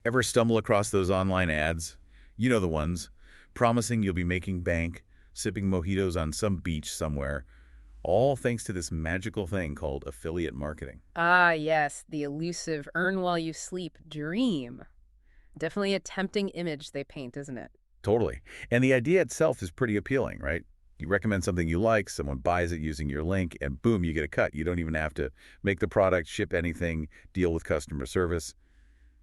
Ever stumble across those online ads? You know the ones, promising you'll be making bank, sipping mojitos on some beach somewhere, all thanks to this magical thing called affiliate marketing. Ah, yes, the elusive earn while you sleep dream. Definitely a tempting image they paint, isn't it? Totally. And the idea itself is pretty appealing, right? You recommend something you like, someone buys it using your link, and boom, you get a cut. You don't even have to make the product, ship anything, deal with customer service.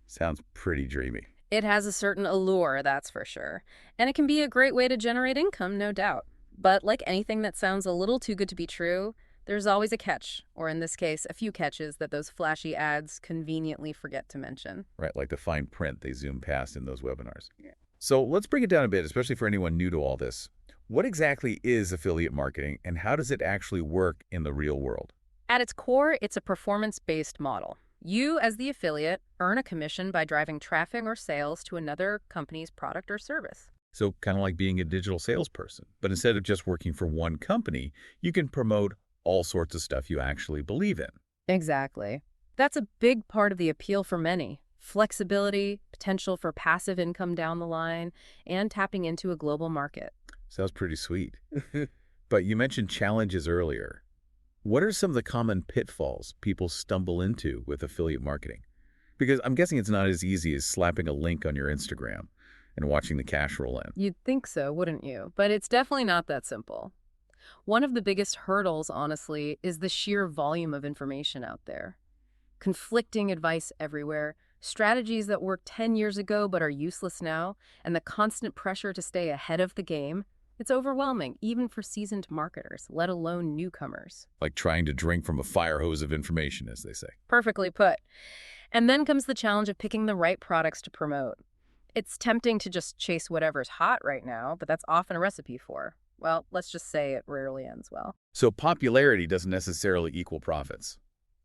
Sounds pretty dreamy. It has a certain allure, that's for sure. And it can be a great way to generate income, no doubt. But like anything that sounds a little too good to be true, there's always a catch, or in this case, a few catches that those flashy ads conveniently forget to mention. Right, like the fine print they zoom past in those webinars. So let's break it down a bit, especially for anyone new to all this. What exactly is affiliate marketing, and how does it actually work in the real world? At its core, it's a performance-based model. You, as the affiliate, earn a commission by driving traffic or sales to another company's product or service. So kind of like being a digital salesperson. But instead of just working for one company, you can promote all sorts of stuff you actually believe in. Exactly. That's a big part of the appeal for many. Flexibility, potential for passive income down the line, and tapping into a global market. Sounds pretty sweet. But you mentioned challenges earlier. What are some of the common pitfalls people stumble into with affiliate marketing? Because I'm guessing it's not as easy as slapping a link on your Instagram and watching the cash roll in. You'd think so, wouldn't you? But it's definitely not that simple. One of the biggest hurdles, honestly, is the sheer volume of information out there. Conflicting advice everywhere, strategies that worked 10 years ago but are useless now, and the constant pressure to stay ahead of the game. It's overwhelming, even for seasoned marketers, let alone newcomers. Like trying to drink from a fire hose of information, as they say. Perfectly put. And then comes the challenge of picking the right products to promote. It's tempting to just chase whatever's hot right now, but that's often a recipe for, well, let's just say it rarely ends well. So popularity doesn't necessarily equal profits.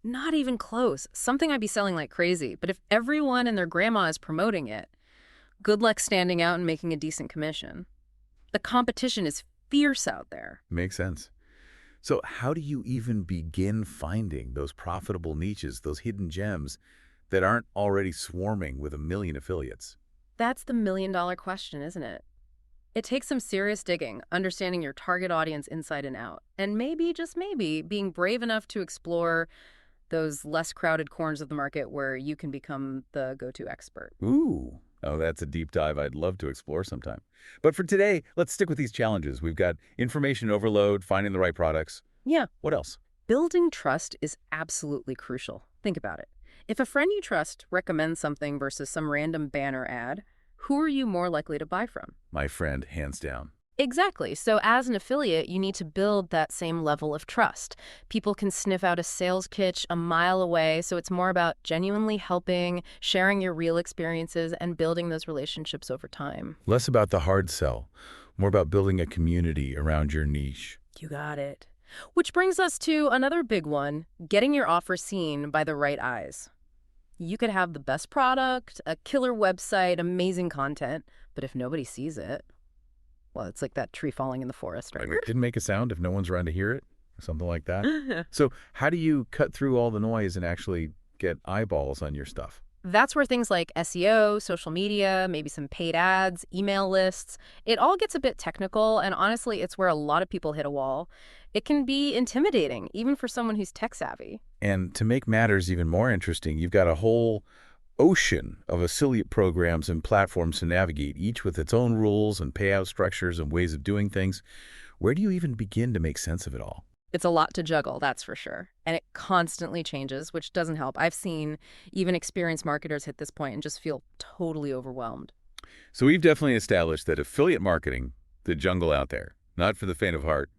Not even close. Something I'd be selling like crazy, but if everyone and their grandma is promoting it, good luck standing out and making a decent commission. The competition is fierce out there. Makes sense. So how do you even begin finding those profitable niches, those hidden gems that aren't already swarming with a million affiliates? That's the million-dollar question, isn't it? It takes some serious digging, understanding your target audience inside and out, and maybe, just maybe, being brave enough to explore those less crowded corners of the market where you can become the go-to expert. Ooh. Oh, that's a deep dive I'd love to explore sometime. But for today, let's stick with these challenges. We've got information overload, finding the right products. Yeah, What else? building trust is absolutely crucial. Think about it. If a friend you trust recommends something versus some random banner ad, who are you more likely to buy from? My friend, hands down. Exactly. So as an affiliate, you need to build that same level of trust. People can sniff out a sales pitch a mile away, so it's more about genuinely helping, sharing your real experiences, and building those relationships over time. Less about the hard sell, more about building a community around your niche. You got it. Which brings us to another big one, getting your offer seen by the right eyes. You could have the best product, a killer website, amazing content, but if nobody sees it, well, it's like that tree falling in the forest, right? Like, it didn't make a sound if no one's around to hear it, or something like that. So how do you cut through all the noise and actually get eyeballs on your stuff? That's where things like SEO, social media, maybe some paid ads, email lists, it all gets a bit technical, and honestly, it's where a lot of people hit a wall. It can be intimidating, even for someone who's tech savvy. And to make matters even more interesting, you've got a whole ocean of affiliate programs and platforms to navigate, each with its own rules and payout structures and ways of doing things. Where do you even begin to make sense of it all? It's a lot to juggle, that's for sure. And it constantly changes, which doesn't help. I've seen even experienced marketers hit this point and just feel totally overwhelmed. So we've definitely established that affiliate marketing, the jungle out there, not for the faint of heart.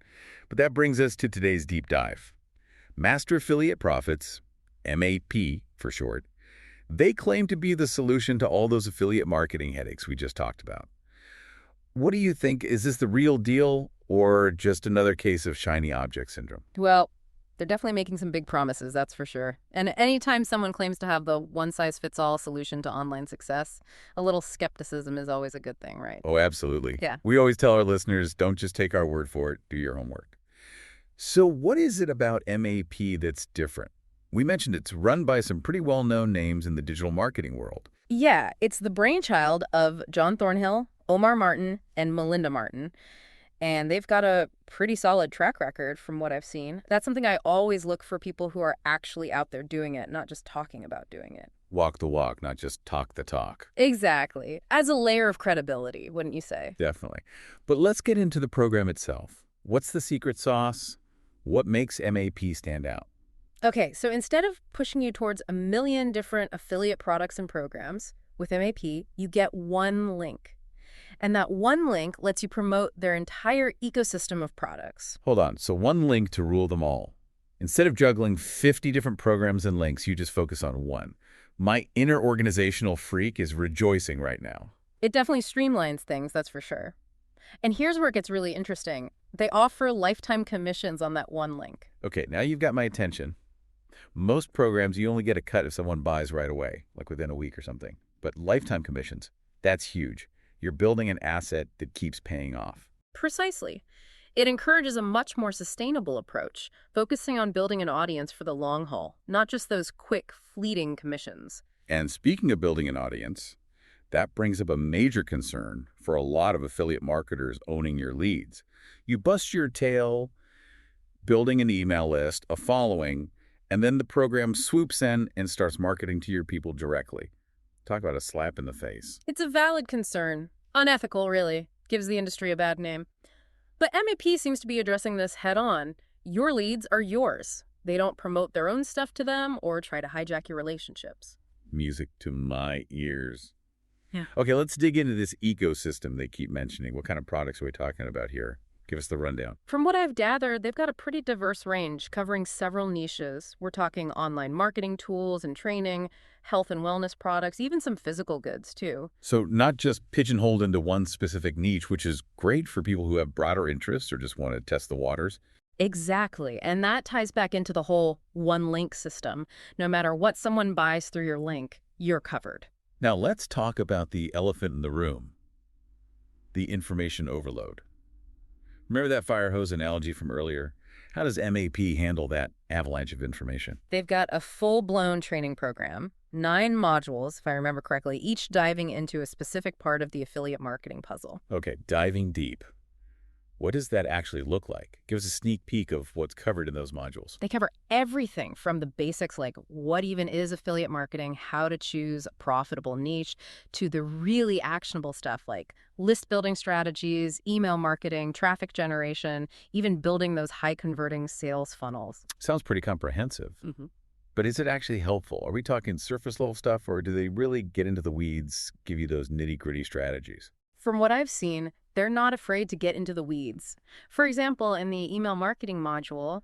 But that brings us to today's deep dive. Master Affiliate Profits, MAP for short, they claim to be the solution to all those affiliate marketing headaches we just talked about. What do you think? Is this the real deal or just another case of shiny object syndrome? Well, they're definitely making some big promises, that's for sure. And anytime someone claims to have the one-size-fits-all solution to online success, a little skepticism is always a good thing, right? Oh, absolutely. Yeah. We always tell our listeners, don't just take our word for it, do your homework. So what is it about MAP that's different? We mentioned it's run by some pretty well-known names in the digital marketing world. Yeah, it's the brainchild of John Thornhill, Omar Martin, and Melinda Martin, and they've got a pretty solid track record from what I've seen. That's something I always look for, people who are actually out there doing it, not just talking about doing it. Walk the walk, not just talk the talk. Exactly. As a layer of credibility, wouldn't you say? Definitely. But let's get into the program itself. What's the secret sauce? What makes MAP stand out? Okay, so instead of pushing you towards a million different affiliate products and programs, with MAP, you get one link. And that one link lets you promote their entire ecosystem of products. Hold on. So one link to rule them all. Instead of juggling 50 different programs and links, you just focus on one. My inner organizational freak is rejoicing right now. It definitely streamlines things, that's for sure. And here's where it gets really interesting. They offer lifetime commissions on that one link. Okay, now you've got my attention. Most programs, you only get a cut if someone buys right away, like within a week or something. But lifetime commissions, that's huge. You're building an asset that keeps paying off. Precisely. It encourages a much more sustainable approach, focusing on building an audience for the long haul, not just those quick, fleeting commissions. And speaking of building an audience, that brings up a major concern for a lot of affiliate marketers owning your leads. You bust your tail building an email list, a following, and then the program swoops in and starts marketing to your people directly. Talk about a slap in the face. It's a valid concern. Unethical, really. Gives the industry a bad name. But MAP seems to be addressing this head on. Your leads are yours. They don't promote their own stuff to them or try to hijack your relationships. Music to my ears. Yeah. Okay, let's dig into this ecosystem they keep mentioning. What kind of products are we talking about here? Give us the rundown. From what I've gathered, they've got a pretty diverse range covering several niches. We're talking online marketing tools and training, health and wellness products, even some physical goods, too. So not just pigeonholed into one specific niche, which is great for people who have broader interests or just want to test the waters. Exactly. And that ties back into the whole one link system. No matter what someone buys through your link, you're covered. Now let's talk about the elephant in the room, the information overload. Remember that fire hose analogy from earlier? How does MAP handle that avalanche of information? They've got a full-blown training program, 9 modules, if I remember correctly, each diving into a specific part of the affiliate marketing puzzle. Okay, diving deep. What does that actually look like? Give us a sneak peek of what's covered in those modules. They cover everything from the basics like what even is affiliate marketing, how to choose a profitable niche, to the really actionable stuff like list building strategies, email marketing, traffic generation, even building those high-converting sales funnels. Sounds pretty comprehensive. Mm-hmm. But is it actually helpful? Are we talking surface level stuff, or do they really get into the weeds, give you those nitty-gritty strategies? From what I've seen, they're not afraid to get into the weeds. For example, in the email marketing module,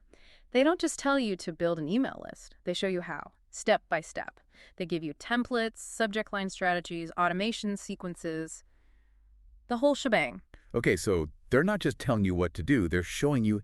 they don't just tell you to build an email list. They show you how, step by step. They give you templates, subject line strategies, automation sequences, the whole shebang. Okay, so they're not just telling you what to do, they're showing you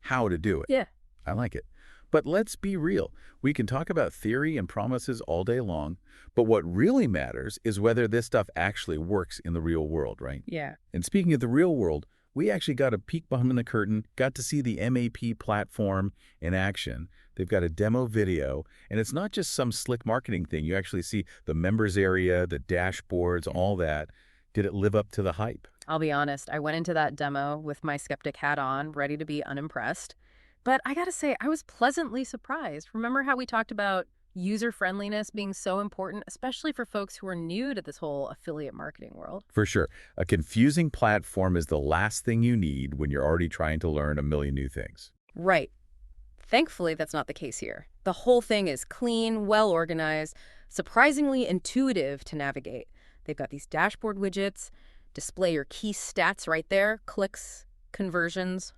how to do it. Yeah. I like it. But let's be real. We can talk about theory and promises all day long, but what really matters is whether this stuff actually works in the real world, right? Yeah. And speaking of the real world, we actually got a peek behind the curtain, got to see the MAP platform in action. They've got a demo video, and it's not just some slick marketing thing. You actually see the members area, the dashboards, all that. Did it live up to the hype? I'll be honest, I went into that demo with my skeptic hat on, ready to be unimpressed. But I gotta say, I was pleasantly surprised. Remember how we talked about user-friendliness being so important, especially for folks who are new to this whole affiliate marketing world? For sure. A confusing platform is the last thing you need when you're already trying to learn a million new things. Right. Thankfully, that's not the case here. The whole thing is clean, well-organized, surprisingly intuitive to navigate. They've got these dashboard widgets, display your key stats right there, clicks, conversions,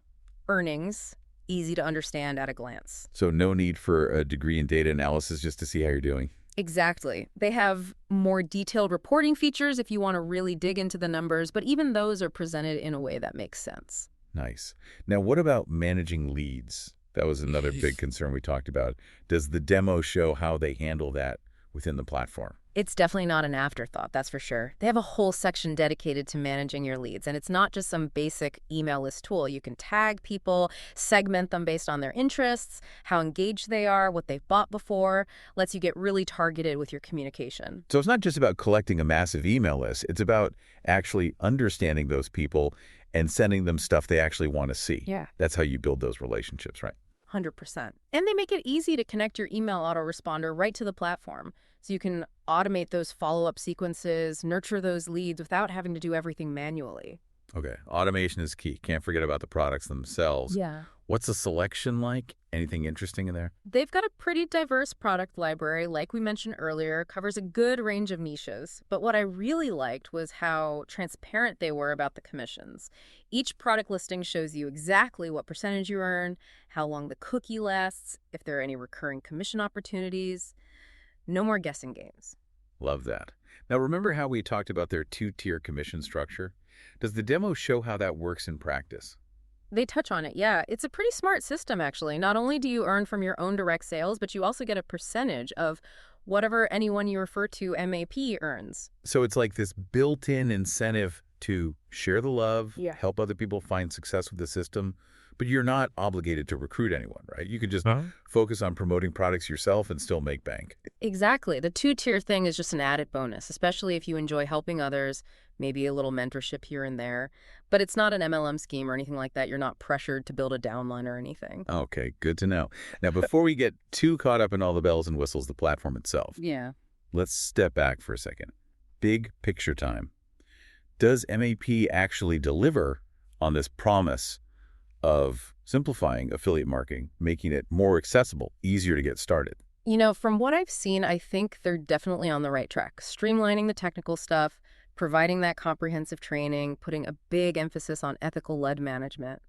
earnings. Easy to understand at a glance. So no need for a degree in data analysis just to see how you're doing. Exactly. They have more detailed reporting features if you want to really dig into the numbers, but even those are presented in a way that makes sense. Nice. Now, what about managing leads? That was another big concern we talked about. Does the demo show how they handle that within the platform. It's definitely not an afterthought, that's for sure. They have a whole section dedicated to managing your leads, and it's not just some basic email list tool. You can tag people, segment them based on their interests, how engaged they are, what they've bought before, lets you get really targeted with your communication. So it's not just about collecting a massive email list. It's about actually understanding those people and sending them stuff they actually want to see. Yeah. That's how you build those relationships, right? 100%. And they make it easy to connect your email autoresponder right to the platform. So you can automate those follow-up sequences, nurture those leads without having to do everything manually. Okay, automation is key. Can't forget about the products themselves. Yeah. What's the selection like? Anything interesting in there? They've got a pretty diverse product library, like we mentioned earlier, covers a good range of niches. But what I really liked was how transparent they were about the commissions. Each product listing shows you exactly what percentage you earn, how long the cookie lasts, if there are any recurring commission opportunities. No more guessing games. Love that. Now, remember how we talked about their two-tier commission structure? Does the demo show how that works in practice? They touch on it, yeah. It's a pretty smart system, actually. Not only do you earn from your own direct sales, but you also get a percentage of whatever anyone you refer to MAP earns. So it's like this built-in incentive to share the love, Yeah. help other people find success with the system, but you're not obligated to recruit anyone, right? You can just focus on promoting products yourself and still make bank. Exactly. The two-tier thing is just an added bonus, especially if you enjoy helping others, maybe a little mentorship here and there. But it's not an MLM scheme or anything like that. You're not pressured to build a downline or anything. Okay, good to know. Now, before we get too caught up in all the bells and whistles, the platform itself, Yeah. let's step back for a second. Big picture time. Does MAP actually deliver on this promise of simplifying affiliate marketing, making it more accessible, easier to get started? You know, from what I've seen, I think they're definitely on the right track. Streamlining the technical stuff, providing that comprehensive training, putting a big emphasis on ethical lead management.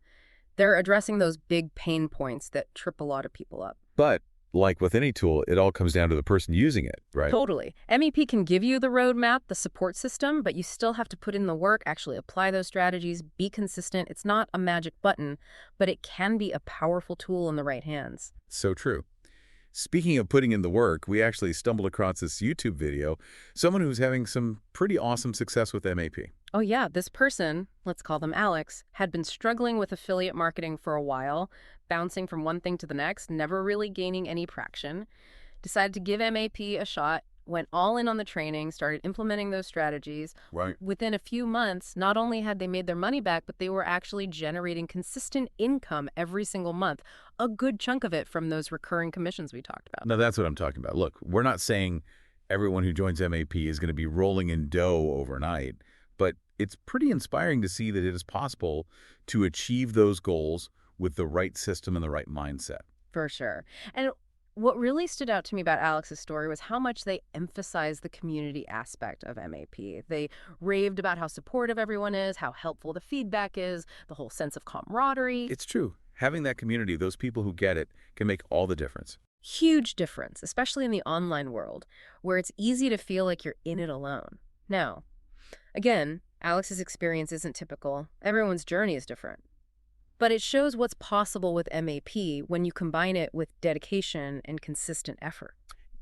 They're addressing those big pain points that trip a lot of people up. But like with any tool, it all comes down to the person using it, right? Totally. MEP can give you the roadmap, the support system, but you still have to put in the work, actually apply those strategies, be consistent. It's not a magic button, but it can be a powerful tool in the right hands. So true. Speaking of putting in the work, we actually stumbled across this YouTube video, someone who's having some pretty awesome success with MAP. Oh yeah, this person, let's call them Alex, had been struggling with affiliate marketing for a while, bouncing from one thing to the next, never really gaining any traction. Decided to give MAP a shot, went all in on the training, started implementing those strategies. Right. Within a few months, not only had they made their money back, but they were actually generating consistent income every single month, a good chunk of it from those recurring commissions we talked about. Now, that's what I'm talking about. Look, we're not saying everyone who joins MAP is going to be rolling in dough overnight, but it's pretty inspiring to see that it is possible to achieve those goals with the right system and the right mindset. For sure. And what really stood out to me about Alex's story was how much they emphasized the community aspect of MAP. They raved about how supportive everyone is, how helpful the feedback is, the whole sense of camaraderie. It's true. Having that community, those people who get it, can make all the difference. Huge difference, especially in the online world, where it's easy to feel like you're in it alone. Now, again, Alex's experience isn't typical. Everyone's journey is different. But it shows what's possible with MAP when you combine it with dedication and consistent effort.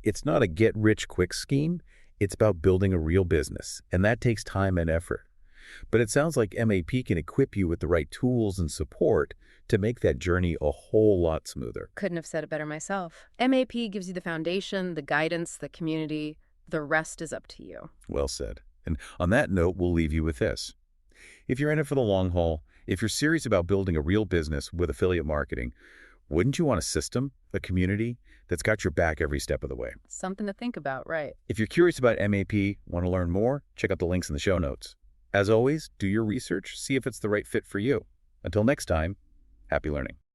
It's not a get-rich-quick scheme. It's about building a real business, and that takes time and effort. But it sounds like MAP can equip you with the right tools and support to make that journey a whole lot smoother. Couldn't have said it better myself. MAP gives you the foundation, the guidance, the community. The rest is up to you. Well said. And on that note, we'll leave you with this. If you're in it for the long haul, if you're serious about building a real business with affiliate marketing, wouldn't you want a system, a community that's got your back every step of the way? Something to think about, right? If you're curious about MAP, want to learn more, check out the links in the show notes. As always, do your research, see if it's the right fit for you. Until next time, happy learning.